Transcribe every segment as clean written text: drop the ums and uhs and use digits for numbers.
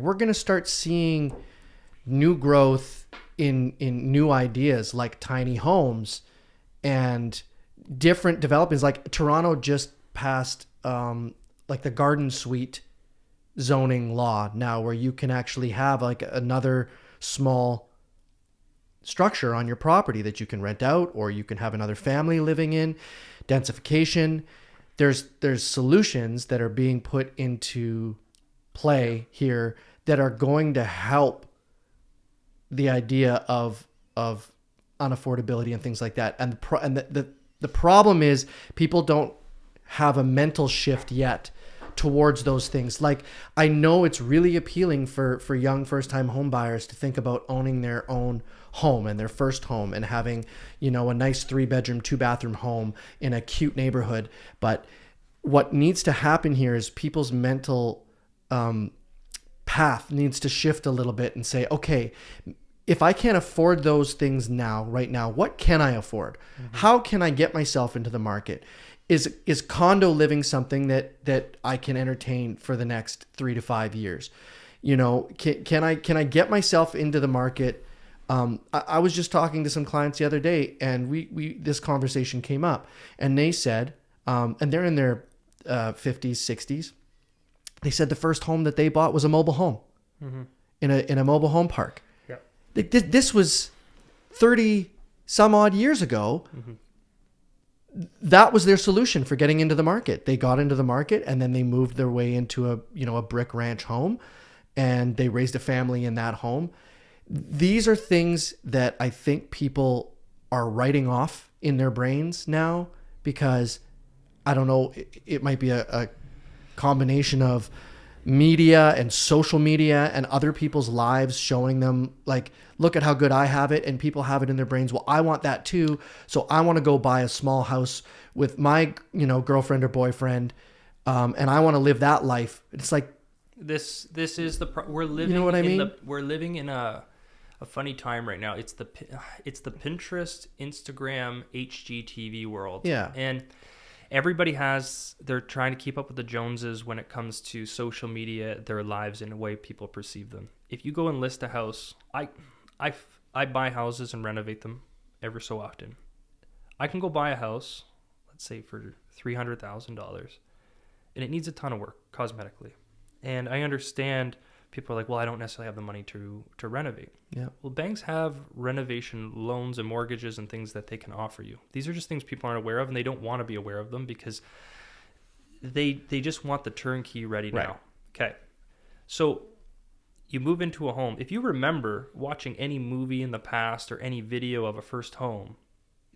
we're going to start seeing new growth in new ideas like tiny homes and different developments. Like Toronto just passed like the garden suite zoning law now, where you can actually have like another small structure on your property that you can rent out, or you can have another family living in. Densification. There's solutions that are being put into play here that are going to help the idea of unaffordability and things like that. And the problem is people don't have a mental shift yet towards those things. Like, I know it's really appealing for young first-time home buyers to think about owning their own home and their first home and having, a nice 3-bedroom, 2-bathroom home in a cute neighborhood. But what needs to happen here is people's mental path needs to shift a little bit and say, okay, if I can't afford those things right now, what can I afford? Mm-hmm. How can I get myself into the market? Is condo living something that I can entertain for the next 3 to 5 years? Can I get myself into the market? I was just talking to some clients the other day, and we this conversation came up, and they said, and they're in their 50s, 60s. They said the first home that they bought was a mobile home, mm-hmm. in a mobile home park. Yeah. This was 30 some odd years ago. Mm-hmm. That was their solution for getting into the market. They got into the market, and then they moved their way into a brick ranch home, and they raised a family in that home. These are things that I think people are writing off in their brains now, because I don't know, it might be a combination of media and social media and other people's lives showing them, like, look at how good I have it, and people have it in their brains. Well, I want that too. So I want to go buy a small house with my, girlfriend or boyfriend. And I want to live that life. It's like, this is we're living, you know what I mean? We're living in a funny time right now. It's the Pinterest, Instagram, HGTV world. Yeah. And everybody they're trying to keep up with the Joneses when it comes to social media, their lives, and the way people perceive them. If you go and list a house, I buy houses and renovate them ever so often. I can go buy a house, let's say for $300,000, and it needs a ton of work cosmetically. And I understand people are like, well, I don't necessarily have the money to renovate. Yeah. Well, banks have renovation loans and mortgages and things that they can offer you. These are just things people aren't aware of, and they don't want to be aware of them because they just want the turnkey ready now. Right. Okay. So you move into a home. If you remember watching any movie in the past or any video of a first home,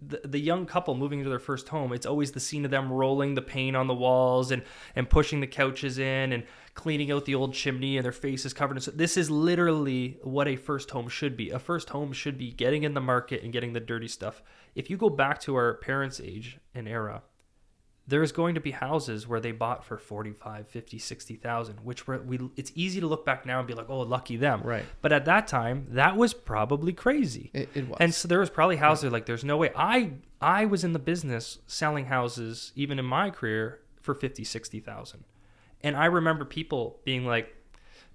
the young couple moving into their first home, it's always the scene of them rolling the paint on the walls and pushing the couches in and cleaning out the old chimney, and their face is covered. So this is literally what a first home should be. A first home should be getting in the market and getting the dirty stuff. If you go back to our parents' age and era, there's going to be houses where they bought for 45, 50, 60,000, which it's easy to look back now and be like, oh, lucky them. Right. But at that time, that was probably crazy. It was. And so there was probably houses like, there's no way. I was in the business selling houses, even in my career, for 50, 60,000. And I remember people being like,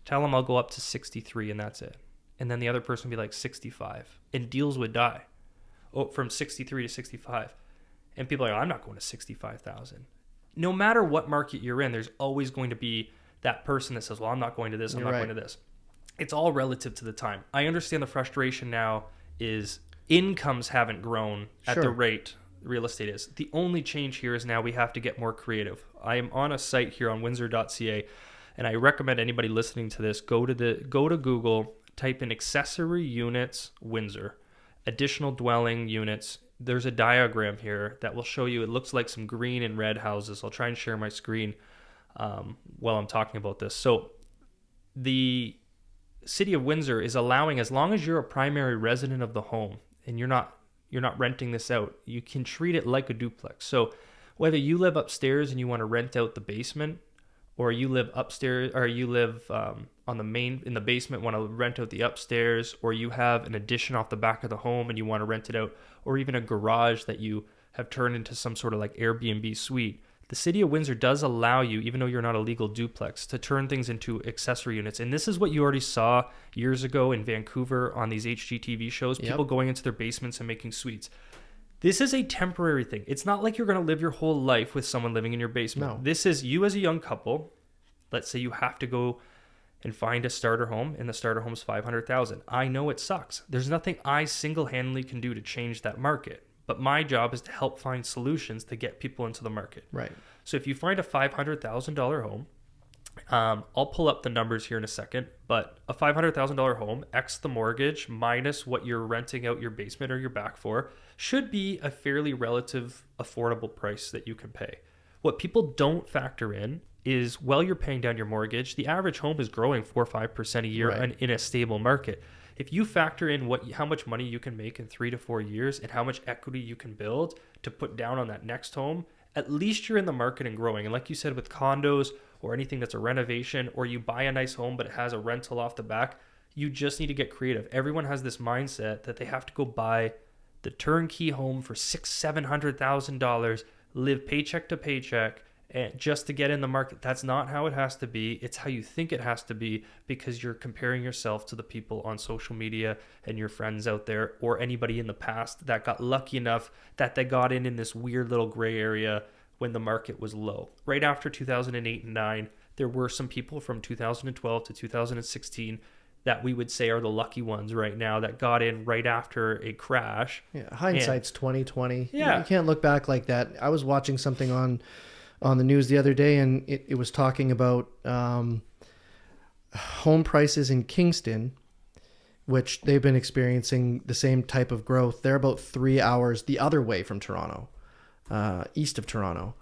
tell them I'll go up to 63 and that's it. And then the other person would be like 65, and deals would die. Oh, from 63 to 65. And people are like, I'm not going to 65,000. No matter what market you're in, there's always going to be that person that says, well, I'm not going to this, I'm not going to this. It's all relative to the time. I understand the frustration now is incomes haven't grown at the rate real estate is. The only change here is now we have to get more creative. I am on a site here on windsor.ca, and I recommend anybody listening to this, go to Google, type in accessory units Windsor, additional dwelling units. There's a diagram here that will show you, it looks like some green and red houses. I'll try and share my screen while I'm talking about this. So the city of Windsor is allowing, as long as you're a primary resident of the home and you're not renting this out, you can treat it like a duplex. So whether you live upstairs and you want to rent out the basement, or you live upstairs, or you live in the basement, want to rent out the upstairs, or you have an addition off the back of the home and you want to rent it out, or even a garage that you have turned into some sort of like Airbnb suite, the city of Windsor does allow you, even though you're not a legal duplex, to turn things into accessory units. And this is what you already saw years ago in Vancouver on these HGTV shows, people going into their basements and making suites. This is a temporary thing. It's not like you're going to live your whole life with someone living in your basement. No. This is you as a young couple. Let's say you have to go and find a starter home, and the starter home's $500,000. I know it sucks. There's nothing I single-handedly can do to change that market. But my job is to help find solutions to get people into the market. Right. So if you find a $500,000 home, I'll pull up the numbers here in a second, but a $500,000 home, X the mortgage, minus what you're renting out your basement or your back for, should be a fairly relative affordable price that you can pay. What people don't factor in is while you're paying down your mortgage, the average home is growing 4 or 5% a year in a stable market. If you factor in how much money you can make in 3 to 4 years and how much equity you can build to put down on that next home, at least you're in the market and growing. And like you said, with condos or anything that's a renovation, or you buy a nice home but it has a rental off the back, you just need to get creative. Everyone has this mindset that they have to go buy the turnkey home for $600,000-$700,000, live paycheck to paycheck, and just to get in the market. That's not how it has to be. It's how you think it has to be, because you're comparing yourself to the people on social media and your friends out there, or anybody in the past that got lucky enough that they got in this weird little gray area when the market was low. Right after 2008 and 9, there were some people from 2012 to 2016 that we would say are the lucky ones right now that got in right after a crash. Yeah, hindsight's 20/20. Yeah. You can't look back like that. I was watching something on the news the other day, and it was talking about home prices in Kingston, which they've been experiencing the same type of growth. They're about 3 hours the other way from Toronto, east of Toronto,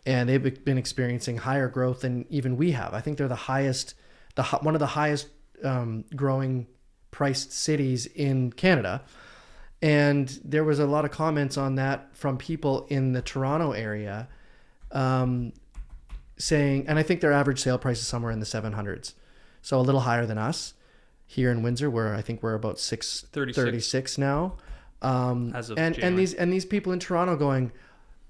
and they've been experiencing higher growth than even we have. I think they're one of the highest growing priced cities in Canada. And there was a lot of comments on that from people in the Toronto area, saying, and I think their average sale price is somewhere in the 700s, so a little higher than us here in Windsor, where I think we're about 636 now. As of and these people in Toronto going,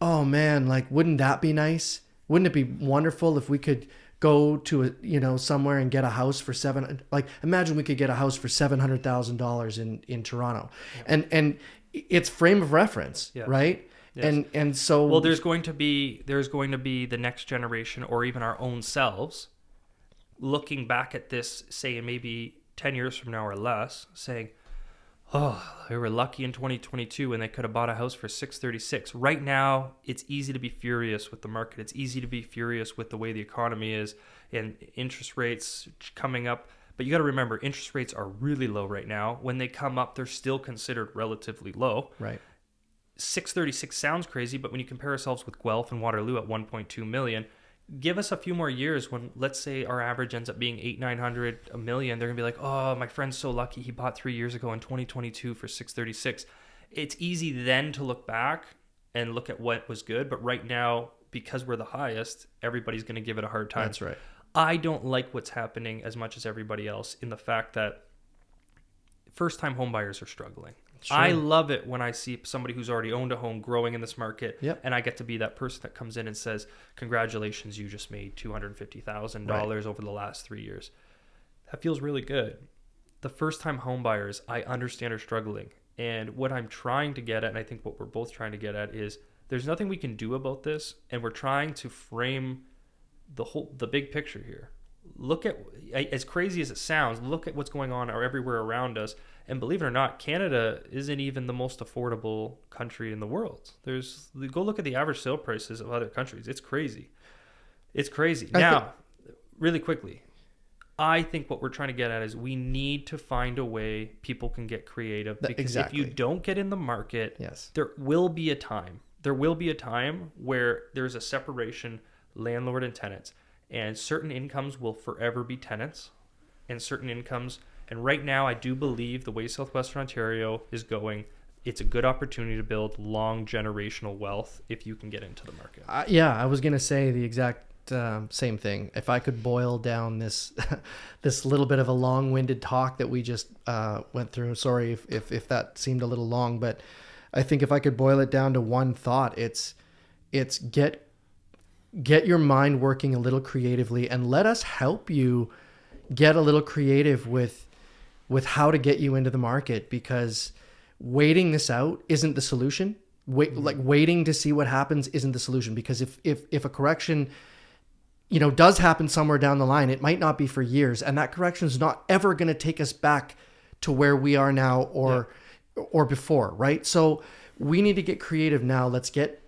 oh man, like, wouldn't that be nice? Wouldn't it be wonderful if we could go to somewhere and get a house for imagine we could get a house for $700,000 in Toronto. Yeah. And it's frame of reference, right? Yes. And so, well, there's going to be the next generation, or even our own selves, looking back at this, say maybe 10 years from now or less, saying, oh, they were lucky in 2022 when they could have bought a house for $636. Right now, it's easy to be furious with the market. It's easy to be furious with the way the economy is and interest rates coming up. But you got to remember, interest rates are really low right now. When they come up, they're still considered relatively low. Right. 636 sounds crazy, but when you compare ourselves with Guelph and Waterloo at 1.2 million, give us a few more years when, let's say, our average ends up being 800-900 a million. They're gonna be like, oh, my friend's so lucky, he bought 3 years ago in 2022 for 636. It's easy then to look back and look at what was good, but right now, because we're the highest, everybody's gonna give it a hard time. That's right. I don't like what's happening as much as everybody else, in the fact that first-time home buyers are struggling. Sure. I love it when I see somebody who's already owned a home growing in this market, and I get to be that person that comes in and says, congratulations, you just made $250,000 over the last 3 years. That feels really good. The first-time home buyers, I understand, are struggling. And what I'm trying to get at, and I think what we're both trying to get at, is there's nothing we can do about this, and we're trying to frame the big picture here. Look at, as crazy as it sounds, look at what's going on everywhere around us. And believe it or not, Canada isn't even the most affordable country in the world. Go look at the average sale prices of other countries. It's crazy. It's crazy. Now, really quickly, I think what we're trying to get at is we need to find a way people can get creative. Because if you don't get in the market, there will be a time. There will be a time where there's a separation, landlord and tenants. And certain incomes will forever be tenants, and certain incomes. And right now, I do believe the way Southwestern Ontario is going, it's a good opportunity to build long generational wealth if you can get into the market. I was going to say the exact same thing. If I could boil down this this little bit of a long-winded talk that we just went through, sorry if that seemed a little long, but I think if I could boil it down to one thought, it's get your mind working a little creatively, and let us help you get a little creative with how to get you into the market, because waiting this out isn't the solution. Waiting to see what happens isn't the solution, because if a correction, does happen somewhere down the line, it might not be for years, and that correction is not ever going to take us back to where we are now or before, right? So we need to get creative now. Let's get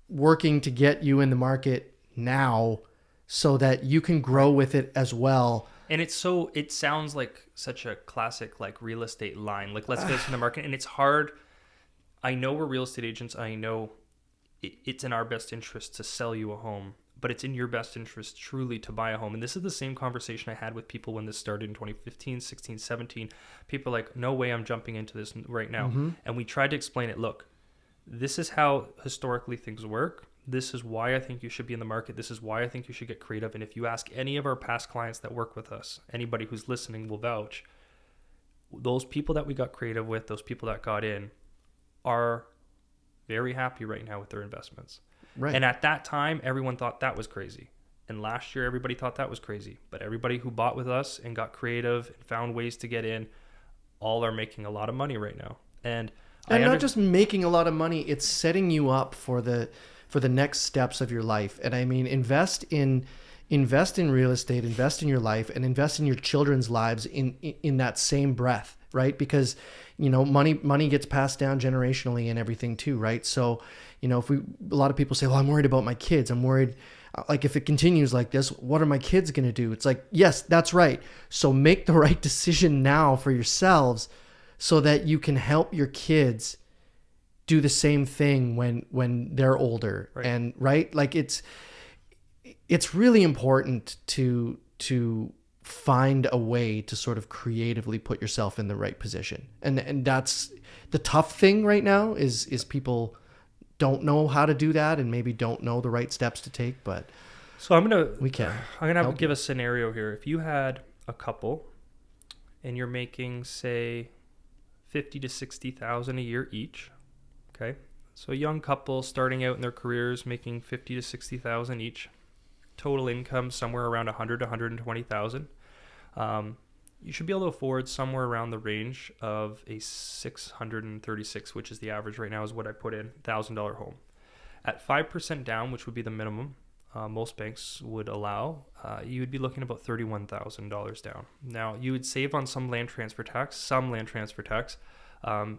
working to get you in the market now so that you can grow with it as well. And it sounds like such a classic like real estate line. Like, let's get to the market. And it's hard. I know we're real estate agents. I know it's in our best interest to sell you a home, but it's in your best interest truly to buy a home. And this is the same conversation I had with people when this started in 2015, 16, 17. People are like, no way I'm jumping into this right now. Mm-hmm. And we tried to explain it. Look, this is how historically things work. This is why I think you should be in the market. This is why I think you should get creative. And if you ask any of our past clients that work with us, anybody who's listening will vouch, those people that we got creative with, those people that got in, are very happy right now with their investments. Right. And at that time, everyone thought that was crazy. And last year, everybody thought that was crazy. But everybody who bought with us and got creative and found ways to get in, all are making a lot of money right now. And not just making a lot of money, it's setting you up for the next steps of your life. And I mean, invest in real estate, invest in your life, and invest in your children's lives in that same breath, right? Because money gets passed down generationally and everything too, right? So a lot of people say, well, I'm worried about my kids, I'm worried, like, if it continues like this, what are my kids going to do? It's like, yes, that's right. So make the right decision now for yourselves so that you can help your kids do the same thing when they're older. Right. And right, like, it's really important to find a way to sort of creatively put yourself in the right position. And that's the tough thing right now is people don't know how to do that, and maybe don't know the right steps to take. But so I'm gonna give a scenario here. If you had a couple and you're making, say, $50,000 to $60,000 a year each, okay, so a young couple starting out in their careers making $50,000 to $60,000 each, total income somewhere around $100,000 to $120,000. You should be able to afford somewhere around the range of a 636, which is the average right now, is what I put in, $1,000 home. At 5% down, which would be the minimum most banks would allow, you would be looking at about $31,000 down. Now, you would save on some land transfer tax,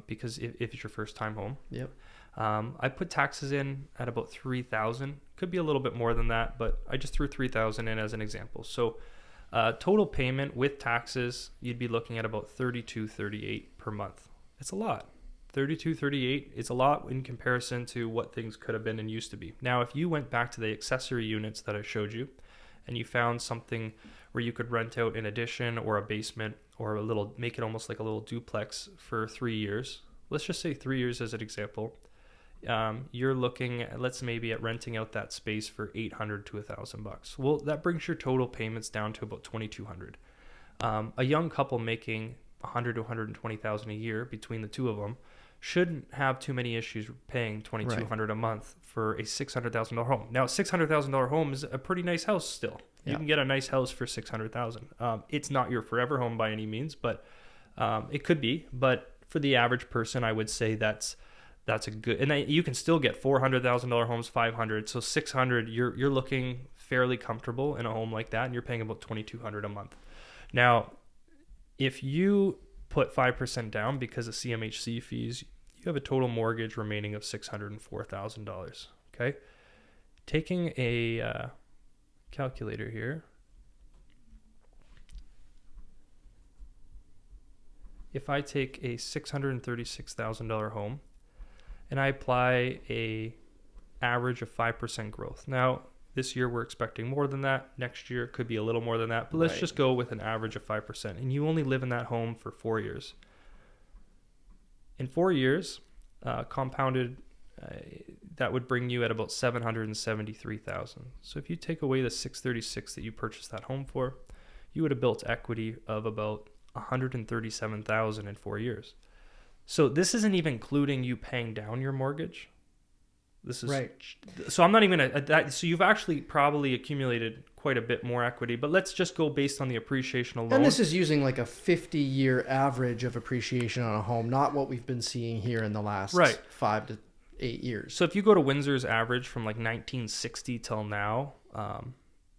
because if it's your first time home. Yep. I put taxes in at about $3,000. Could be a little bit more than that, but I just threw $3,000 in as an example. So total payment with taxes, you'd be looking at about $32.38 per month. It's a lot. $32.38 is a lot in comparison to what things could have been and used to be. Now, if you went back to the accessory units that I showed you, and you found something where you could rent out an addition or a basement or make it almost like a little duplex for 3 years. Let's just say 3 years as an example. You're looking at, at renting out that space for $800 to $1,000. Well, that brings your total payments down to about $2,200. A young couple making $100,000 to $120,000 a year between the two of them shouldn't have too many issues paying $2,200 a month for a $600,000 home. Now, a $600,000 home is a pretty nice house still. Yeah. You can get a nice house for $600,000. It's not your forever home by any means, but it could be. But for the average person, I would say that's a good, and you can still get $400,000 homes, $500,000. So $600,000, you're looking fairly comfortable in a home like that, and you're paying about $2,200 a month. Now, if you put 5% down because of CMHC fees, you have a total mortgage remaining of $604,000. Okay, taking a calculator here. If I take a $636,000 home and I apply a average of 5% growth. Now, this year we're expecting more than that. Next year it could be a little more than that, but let's just go with an average of 5%. And you only live in that home for 4 years. In 4 years, compounded, that would bring you at about $773,000. So if you take away the $636,000 that you purchased that home for, you would have built equity of about $137,000 in 4 years. So this isn't even including you paying down your mortgage. This is Right. So I'm not even so you've actually probably accumulated quite a bit more equity, but let's just go based on the appreciation alone. And this is using like a 50-year average of appreciation on a home, not what we've been seeing here in the last Right. 5 to 8 years. So if you go to Windsor's average from like 1960 till now,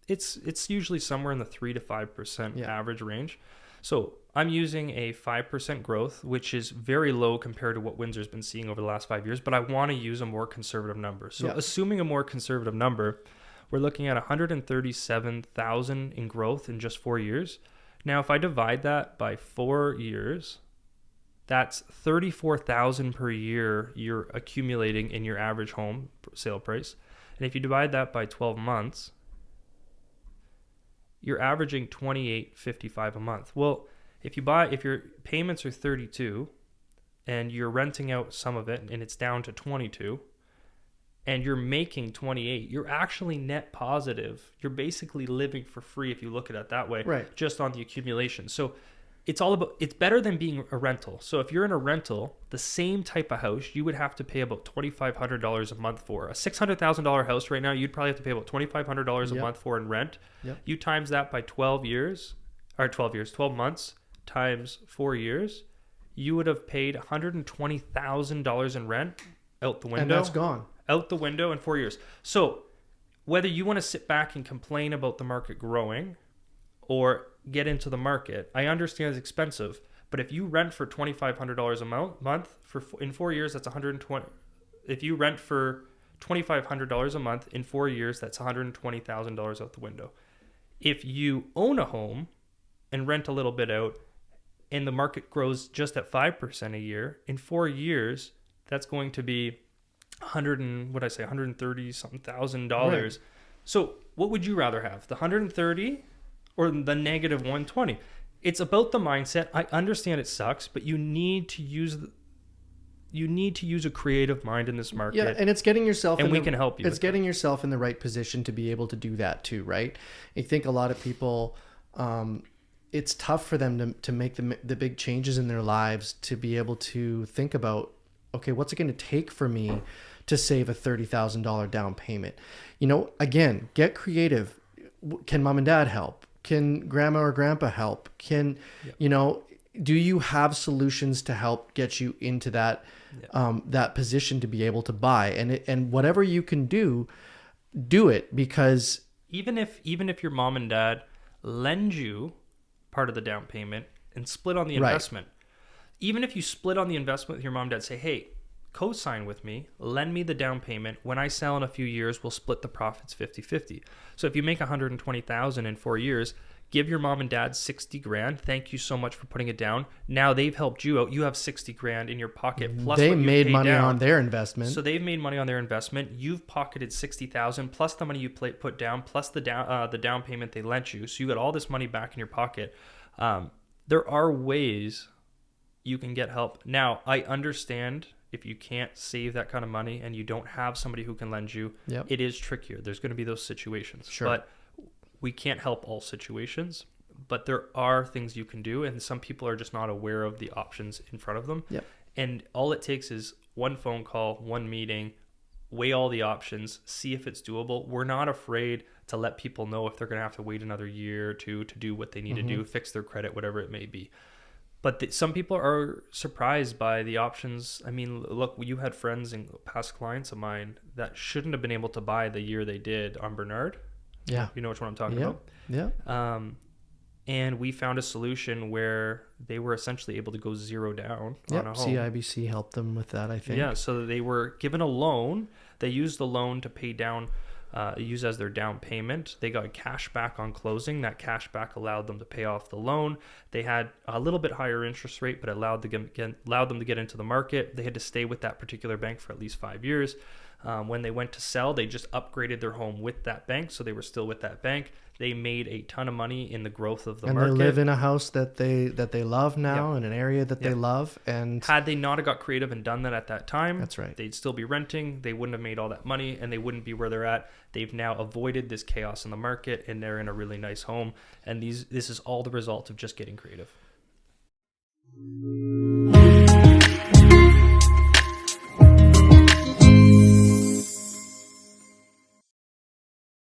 it's usually somewhere in the 3 to 5% Yeah. average range. So I'm using a 5% growth, which is very low compared to what Windsor's been seeing over the last 5 years, but I want to use a more conservative number. So Yeah. assuming a more conservative number, we're looking at 137,000 in growth in just 4 years. Now, if I divide that by 4 years, that's 34,000 per year you're accumulating in your average home sale price. And if you divide that by 12 months, you're averaging $28.55 a month. Well, if your payments are 32 and you're renting out some of it and it's down to 22 and you're making 28, you're actually net positive. You're basically living for free if you look at it that way, Right. just on the accumulation. So it's better than being a rental. So if you're in a rental, the same type of house, you would have to pay about $2,500 a month for. A $600,000 house right now, you'd probably have to pay about $2,500 a Yep. month for in rent. Yep. You times that by 12 months times 4 years, you would have paid $120,000 in rent out the window. And that's gone. Out the window in 4 years. So whether you want to sit back and complain about the market growing or get into the market, I understand it's expensive, but if you rent for $2,500 a month in 4 years, that's 120. If you rent for $2,500 a month in 4 years, that's $120,000 out the window. If you own a home and rent a little bit out, and the market grows just at 5% a year, in 4 years, that's going to be $130 something thousand dollars. Right. So what would you rather have, the 130 or the negative 120? It's about the mindset. I understand it sucks, but you need to use a creative mind in this market. Yeah, and it's getting yourself And we can help you It's with getting yourself in the right position to be able to do that too, right? I think a lot of people it's tough for them to make the big changes in their lives to be able to think about, okay, what's it going to take for me to save a $30,000 down payment? You know, again, get creative. Can mom and dad help? Can grandma or grandpa help? Can, you know, do you have solutions to help get you into that that position to be able to buy? And whatever you can do it, because even if your mom and dad lend you part of the down payment and split on the Right. investment, even if you split on the investment with your mom and dad, say, hey, co-sign with me, lend me the down payment. When I sell in a few years, we'll split the profits 50-50. So if you make $120,000 in 4 years, give your mom and dad 60 grand. Thank you so much for putting it down. Now they've helped you out. You have 60 grand in your pocket. Plus they what you made paid money down. on their investment. So they've made money on their investment. You've pocketed 60,000 plus the money you put down, plus the down payment they lent you. So you got all this money back in your pocket. There are ways you can get help. Now, I understand if you can't save that kind of money and you don't have somebody who can lend you, Yep. it is trickier. There's going to be those situations. Sure. But we can't help all situations. But there are things you can do, and some people are just not aware of the options in front of them. Yep. And all it takes is one phone call, one meeting, weigh all the options, see if it's doable. We're not afraid to let people know if they're going to have to wait another year or two to do what they need to do, fix their credit, whatever it may be. But some people are surprised by the options. I mean, look, you had friends and past clients of mine that shouldn't have been able to buy the year they did on Bernard. Yeah. You know which one I'm talking Yeah. about? Yeah. And we found a solution where they were essentially able to go zero down on a home. CIBC helped them with that, I think. Yeah, so they were given a loan. They used the loan to pay down, use as their down payment. They got cash back on closing. That cash back allowed them to pay off the loan. They had a little bit higher interest rate, but allowed them to get into the market. They had to stay with that particular bank for at least 5 years. When they went to sell, they just upgraded their home with that bank, so they were still with that bank. They made a ton of money in the growth of the market. And they live in a house that they love now, in an area that they Yep. love. And had they not have got creative and done that at that time, That's right. they'd still be renting. They wouldn't have made all that money, and they wouldn't be where they're at. They've now avoided this chaos in the market, and they're in a really nice home. And this is all the result of just getting creative.